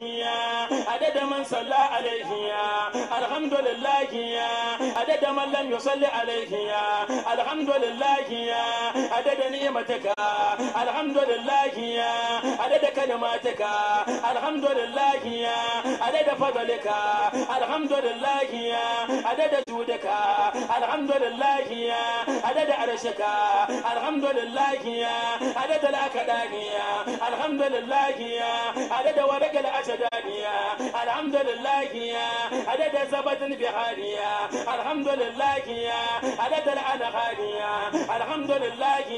عدد من صلى عليه الحمد لله عدد من لم يصلي عليه الحمد لله عدد نعمتك الحمد لله عدد كلماتك الحمد لله عدد فضلك الحمد لله عدد جودك الحمد لله عدد عرشك الحمد لله عدد الأكدان الحمد لله عدد ورق الأشدانية الحمد لله عدد زبد بحارية الحمد لله عدد الأنهارية الحمد لله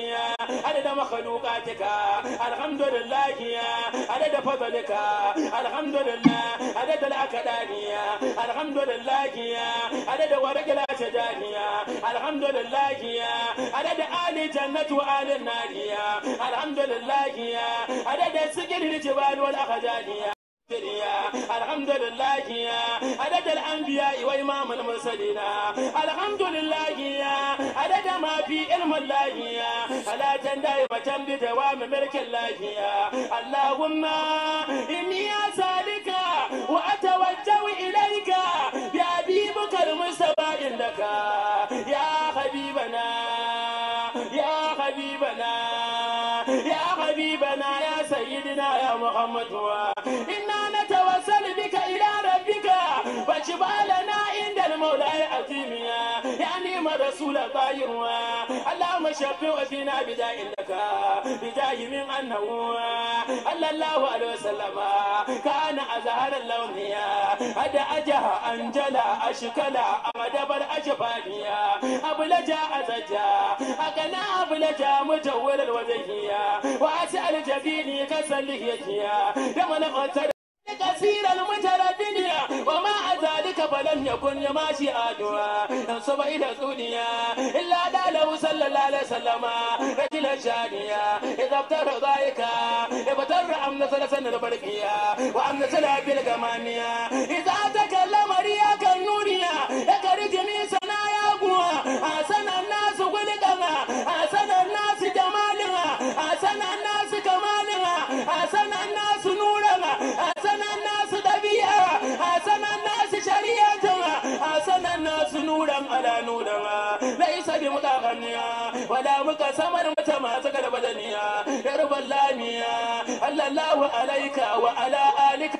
عدد مخلوقاتك الحمد لله عدد فضلك الحمد لله عدد الأكدانية الحمد لله عدد ورق الأشدانية الحمد لله عدد آل جنة وآل النار الحمد لله عدد سجن الجبال والأخدانية الحمد لله عدد الأنبياء وإمام المرسلين الحمد لله عدد ما في علم الله ألا دائمة بدوام ملك الله اللهم إني أسألك وأتوجه إليك بحبيبك المصطفى إنك يا حبيبنا يا حبيبنا يا حبيبنا يا سيدنا يا محمد إنا نتوسل بك إلى ربك فاشفع لنا عند المولى العظيم يعني ما رسول طاهر اللهم شفع فينا بداء لك بداء من أنه صلى الله عليه وسلم كان أزهر اللون هذا أجه أنجلا أشكلا أمدبر أشفانيا أبلجا أزجا أغنى أبلجا مجول الوجهية وأسأل جبيني كسلهيتيا دمنا قتل كثير المترددين وما ذلك فلم يكن يماشي آدوا ينصب إلى الدنيا إلا داله صلى الله عليه وسلم رجل شانيا إذا ابتر ذلك ابتر أمن سلسل البرقية وأمن سلسل بالغمانية إذا تكلم رياك النورية يكرجني سنايا قوة أحسن الناس ولدنا أحسن الناس جمالنا أحسن الناس كمالنا أحسن الناس نورنا أحسن الناس طبيعة أحسن الناس شريعة أحسن الناس نورا على نورا ليس بمتغنيا ولا مقسما متماسك البدنيا يا رب اللامية الله عليك وعلى آلك